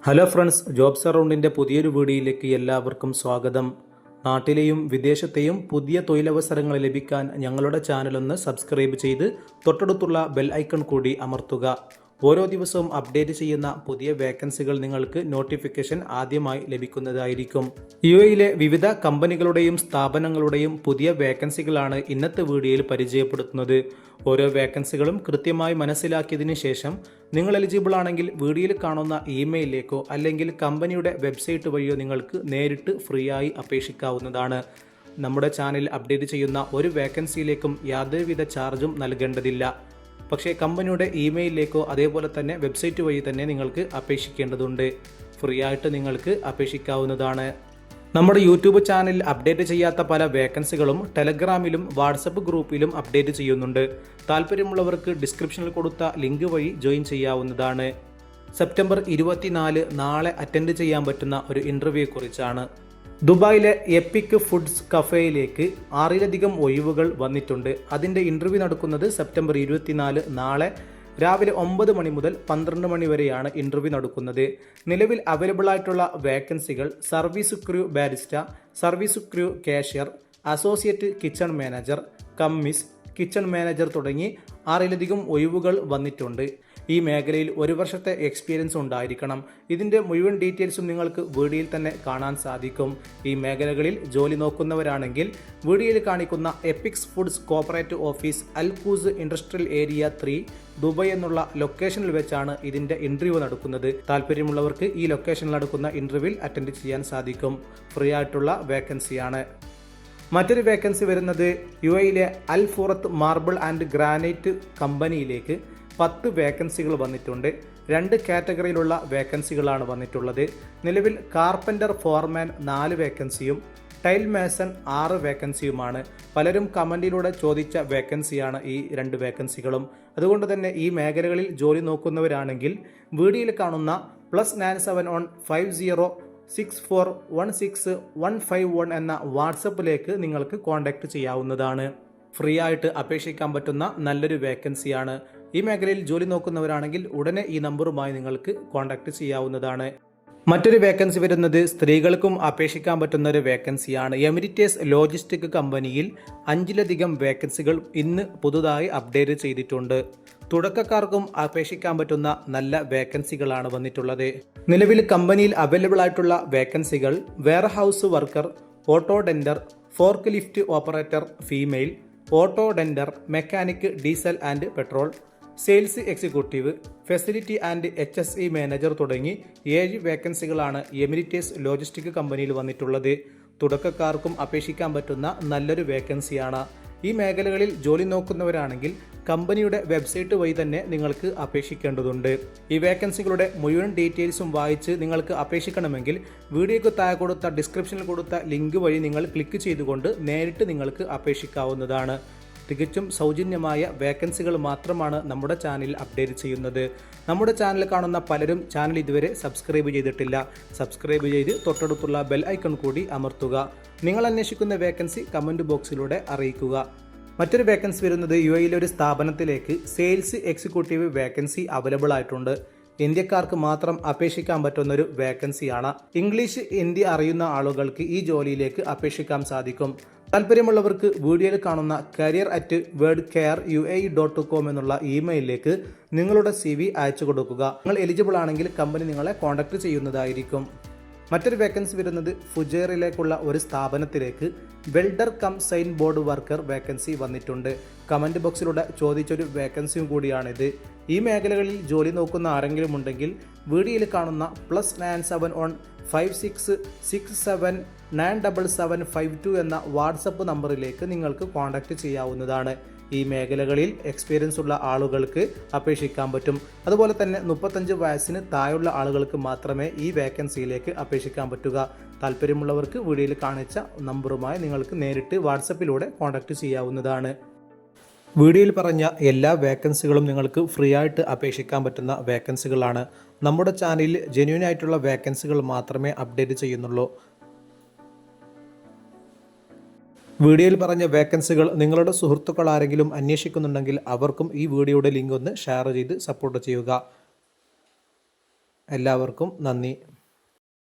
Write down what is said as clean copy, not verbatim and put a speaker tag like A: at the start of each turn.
A: Hello friends, jobs അറൗണ്ടിൻ്റെ പുതിയൊരു വീഡിയോയിലേക്ക് എല്ലാവർക്കും സ്വാഗതം. നാട്ടിലെയും വിദേശത്തെയും പുതിയ തൊഴിലവസരങ്ങൾ ലഭിക്കാൻ ഞങ്ങളുടെ ചാനലൊന്ന് സബ്സ്ക്രൈബ് ചെയ്ത് തൊട്ടടുത്തുള്ള ബെൽ ഐക്കൺ കൂടി അമർത്തുക. ഓരോ ദിവസവും അപ്ഡേറ്റ് ചെയ്യുന്ന പുതിയ വേക്കൻസികൾ നിങ്ങൾക്ക് നോട്ടിഫിക്കേഷൻ ആദ്യമായി ലഭിക്കുന്നതായിരിക്കും. യുഎഇയിലെ വിവിധ കമ്പനികളുടെയും സ്ഥാപനങ്ങളുടെയും പുതിയ വേക്കൻസികളാണ് ഇന്നത്തെ വീഡിയോയിൽ പരിചയപ്പെടുത്തുന്നത്. ഓരോ വേക്കൻസികളും കൃത്യമായി മനസ്സിലാക്കിയതിനു ശേഷം നിങ്ങൾ എലിജിബിൾ ആണെങ്കിൽ വീഡിയോയിൽ കാണുന്ന ഇമെയിലിലേക്കോ അല്ലെങ്കിൽ കമ്പനിയുടെ വെബ്സൈറ്റ് വഴിയോ നിങ്ങൾക്ക് നേരിട്ട് ഫ്രീ ആയി അപേക്ഷിക്കാവുന്നതാണ്. നമ്മുടെ ചാനൽ അപ്ഡേറ്റ് ചെയ്യുന്ന ഒരു വേക്കൻസിയിലേക്കും യാതൊരുവിധ ചാർജും നൽകേണ്ടതില്ല. പക്ഷേ കമ്പനിയുടെ ഇമെയിലിലേക്കോ അതേപോലെ തന്നെ വെബ്സൈറ്റ് വഴി തന്നെ നിങ്ങൾക്ക് അപേക്ഷിക്കേണ്ടതുണ്ട്. ഫ്രീ ആയിട്ട് നിങ്ങൾക്ക് അപേക്ഷിക്കാവുന്നതാണ്. നമ്മുടെ യൂട്യൂബ് ചാനലിൽ അപ്ഡേറ്റ് ചെയ്യാത്ത പല വേക്കൻസികളും ടെലഗ്രാമിലും വാട്സപ്പ് ഗ്രൂപ്പിലും അപ്ഡേറ്റ് ചെയ്യുന്നുണ്ട്. താല്പര്യമുള്ളവർക്ക് ഡിസ്ക്രിപ്ഷനിൽ കൊടുത്ത ലിങ്ക് വഴി ജോയിൻ ചെയ്യാവുന്നതാണ്. സെപ്റ്റംബർ 24 നാളെ അറ്റൻഡ് ചെയ്യാൻ പറ്റുന്ന ഒരു ഇൻ്റർവ്യൂയെക്കുറിച്ചാണ്. ദുബായിലെ എപ്പിക് ഫുഡ്സ് കഫേയിലേക്ക് 6ലധികം ഒഴിവുകൾ വന്നിട്ടുണ്ട്. അതിൻ്റെ ഇൻ്റർവ്യൂ നടക്കുന്നത് സെപ്റ്റംബർ 24 നാളെ രാവിലെ 9 മണി മുതൽ 12 മണി വരെയാണ് ഇൻ്റർവ്യൂ നടക്കുന്നത്. നിലവിൽ അവൈലബിൾ ആയിട്ടുള്ള വേക്കൻസികൾ service crew barista, service crew cashier, associate kitchen manager, commis kitchen manager തുടങ്ങി 6ലധികം ഒഴിവുകൾ വന്നിട്ടുണ്ട്. ഈ മേഖലയിൽ 1 വർഷത്തെ എക്സ്പീരിയൻസ് ഉണ്ടായിരിക്കണം. ഇതിൻ്റെ മുഴുവൻ ഡീറ്റെയിൽസും നിങ്ങൾക്ക് വീഡിയോയിൽ തന്നെ കാണാൻ സാധിക്കും. ഈ മേഖലകളിൽ ജോലി നോക്കുന്നവരാണെങ്കിൽ വീഡിയോയിൽ കാണിക്കുന്ന epics foods corporate office Al Quoz industrial area 3 Dubai എന്നുള്ള ലൊക്കേഷനിൽ വെച്ചാണ് ഇതിൻ്റെ ഇൻ്റർവ്യൂ നടക്കുന്നത്. താല്പര്യമുള്ളവർക്ക് ഈ ലൊക്കേഷനിൽ നടക്കുന്ന ഇൻ്റർവ്യൂവിൽ അറ്റൻഡ് ചെയ്യാൻ സാധിക്കും. ഫ്രീ ആയിട്ടുള്ള വേക്കൻസിയാണ്. മറ്റൊരു വേക്കൻസി വരുന്നത് യുഎഇയിലെ അൽ ഫുറത്ത് മാർബിൾ ആൻഡ് ഗ്രാനൈറ്റ് കമ്പനിയിലേക്ക് 10 വേക്കൻസികൾ വന്നിട്ടുണ്ട്. 2 കാറ്റഗറിയിലുള്ള വേക്കൻസികളാണ് വന്നിട്ടുള്ളത്. നിലവിൽ കാർപ്പൻ്റർ ഫോർമാൻ 4 വേക്കൻസിയും ടൈൽ മേസൺ 6 വേക്കൻസിയുമാണ്. പലരും കമൻറ്റിലൂടെ ചോദിച്ച വേക്കൻസിയാണ് ഈ 2 വേക്കൻസികളും. അതുകൊണ്ട് തന്നെ ഈ മേഖലകളിൽ ജോലി നോക്കുന്നവരാണെങ്കിൽ വീഡിയോയിൽ കാണുന്ന +971 506416 എന്ന വാട്സപ്പിലേക്ക് നിങ്ങൾക്ക് കോൺടാക്റ്റ് ചെയ്യാവുന്നതാണ്. ഫ്രീ ആയിട്ട് അപേക്ഷിക്കാൻ പറ്റുന്ന നല്ലൊരു വേക്കൻസിയാണ്. ഈ മേഖലയിൽ ജോലി നോക്കുന്നവരാണെങ്കിൽ ഉടനെ ഈ നമ്പറുമായി നിങ്ങൾക്ക് കോൺടാക്റ്റ് ചെയ്യാവുന്നതാണ്. മറ്റൊരു വേക്കൻസി വരുന്നത് സ്ത്രീകൾക്കും അപേക്ഷിക്കാൻ പറ്റുന്ന ഒരു വേക്കൻസിയാണ്. എമിരിറ്റേഴ്സ് ലോജിസ്റ്റിക് കമ്പനിയിൽ 5ലധികം വേക്കൻസികൾ ഇന്ന് പുതുതായി അപ്ഡേറ്റ് ചെയ്തിട്ടുണ്ട്. തുടക്കക്കാർക്കും അപേക്ഷിക്കാൻ പറ്റുന്ന നല്ല വേക്കൻസികളാണ് വന്നിട്ടുള്ളത്. നിലവിൽ കമ്പനിയിൽ അവൈലബിൾ ആയിട്ടുള്ള വേക്കൻസികൾ warehouse worker, auto tender, forklift operator female, auto tender, mechanic diesel and petrol, sales executive, facility and HSE manager തുടങ്ങി 7 വേക്കൻസികളാണ് എമിരിറ്റേഴ്സ് ലോജിസ്റ്റിക് കമ്പനിയിൽ വന്നിട്ടുള്ളത്. തുടക്കക്കാർക്കും അപേക്ഷിക്കാൻ പറ്റുന്ന നല്ലൊരു വേക്കൻസിയാണ്. ഈ മേഖലകളിൽ ജോലി നോക്കുന്നവരാണെങ്കിൽ കമ്പനിയുടെ വെബ്സൈറ്റ് വഴി തന്നെ നിങ്ങൾക്ക് അപേക്ഷിക്കേണ്ടതുണ്ട്. ഈ വേക്കൻസികളുടെ മുഴുവൻ ഡീറ്റെയിൽസും വായിച്ച് നിങ്ങൾക്ക് അപേക്ഷിക്കണമെങ്കിൽ വീഡിയോയ്ക്ക് താഴെ കൊടുത്ത ഡിസ്ക്രിപ്ഷനിൽ കൊടുത്ത ലിങ്ക് വഴി നിങ്ങൾ ക്ലിക്ക് ചെയ്തുകൊണ്ട് നേരിട്ട് നിങ്ങൾക്ക് അപേക്ഷിക്കാവുന്നതാണ്. തികച്ചും സൗജന്യമായ വേക്കൻസികൾ മാത്രമാണ് നമ്മുടെ ചാനലിൽ അപ്ഡേറ്റ് ചെയ്യുന്നത്. നമ്മുടെ ചാനൽ കാണുന്ന പലരും ചാനൽ ഇതുവരെ സബ്സ്ക്രൈബ് ചെയ്തിട്ടില്ല. സബ്സ്ക്രൈബ് ചെയ്ത് തൊട്ടടുത്തുള്ള ബെൽ ഐക്കൺ കൂടി അമർത്തുക. നിങ്ങൾ അന്വേഷിക്കുന്ന വേക്കൻസി കമൻറ്റ് ബോക്സിലൂടെ അറിയിക്കുക. മറ്റൊരു വേക്കൻസി വരുന്നത് യുഎഇയിലെ ഒരു സ്ഥാപനത്തിലേക്ക് സെയിൽസ് എക്സിക്യൂട്ടീവ് വേക്കൻസി അവൈലബിൾ ആയിട്ടുണ്ട്. ഇന്ത്യക്കാർക്ക് മാത്രം അപേക്ഷിക്കാൻ പറ്റുന്ന ഒരു വേക്കൻസിയാണ്. ഇംഗ്ലീഷ്, ഹിന്ദി അറിയുന്ന ആളുകൾക്ക് ഈ ജോലിയിലേക്ക് അപേക്ഷിക്കാൻ സാധിക്കും. താല്പര്യമുള്ളവർക്ക് വീഡിയോയിൽ കാണുന്ന career@wordcareuae.com എന്നുള്ള ഇമെയിലിലേക്ക് നിങ്ങളുടെ CV അയച്ചു കൊടുക്കുക. നിങ്ങൾ എലിജിബിൾ ആണെങ്കിൽ കമ്പനി നിങ്ങളെ കോൺടാക്ട് ചെയ്യുന്നതായിരിക്കും. മറ്റൊരു വേക്കൻസി വരുന്നത് ഫുജൈറയിലേക്കുള്ള ഒരു സ്ഥാപനത്തിലേക്ക് welder cum sign board worker vacancy വന്നിട്ടുണ്ട്. കമൻറ്റ് ബോക്സിലൂടെ ചോദിച്ചൊരു വേക്കൻസിയും കൂടിയാണിത്. ഈ മേഖലകളിൽ ജോലി നോക്കുന്ന ആരെങ്കിലും ഉണ്ടെങ്കിൽ വീഡിയോയിൽ കാണുന്ന +971 5667 97752 എന്ന വാട്സപ്പ് നമ്പറിലേക്ക് നിങ്ങൾക്ക് കോൺടാക്റ്റ് ചെയ്യാവുന്നതാണ്. ഈ മേഖലകളിൽ എക്സ്പീരിയൻസ് ഉള്ള ആളുകൾക്ക് അപേക്ഷിക്കാൻ പറ്റും. അതുപോലെ തന്നെ 35 വയസ്സിന് താഴെയുള്ള ആളുകൾക്ക് മാത്രമേ ഈ വേക്കൻസിയിലേക്ക് അപേക്ഷിക്കാൻ പറ്റുക. താല്പര്യമുള്ളവർക്ക് വീഡിയോയിൽ കാണിച്ച നമ്പറുമായി നിങ്ങൾക്ക് നേരിട്ട് വാട്സപ്പിലൂടെ കോൺടാക്റ്റ് ചെയ്യാവുന്നതാണ്. വീഡിയോയിൽ പറഞ്ഞ എല്ലാ വേക്കൻസികളും നിങ്ങൾക്ക് ഫ്രീ ആയിട്ട് അപേക്ഷിക്കാൻ പറ്റുന്ന വേക്കൻസികളാണ്. നമ്മുടെ ചാനലിൽ ജെന്യൂൻ ആയിട്ടുള്ള വേക്കൻസികൾ മാത്രമേ അപ്ഡേറ്റ് ചെയ്യുന്നുള്ളൂ. വീഡിയോയിൽ പറഞ്ഞ വേക്കൻസികൾ നിങ്ങളുടെ സുഹൃത്തുക്കൾ ആരെങ്കിലും അന്വേഷിക്കുന്നുണ്ടെങ്കിൽ അവർക്കും ഈ വീഡിയോയുടെ ലിങ്ക് ഒന്ന് ഷെയർ ചെയ്ത് സപ്പോർട്ട് ചെയ്യുക. എല്ലാവർക്കും നന്ദി.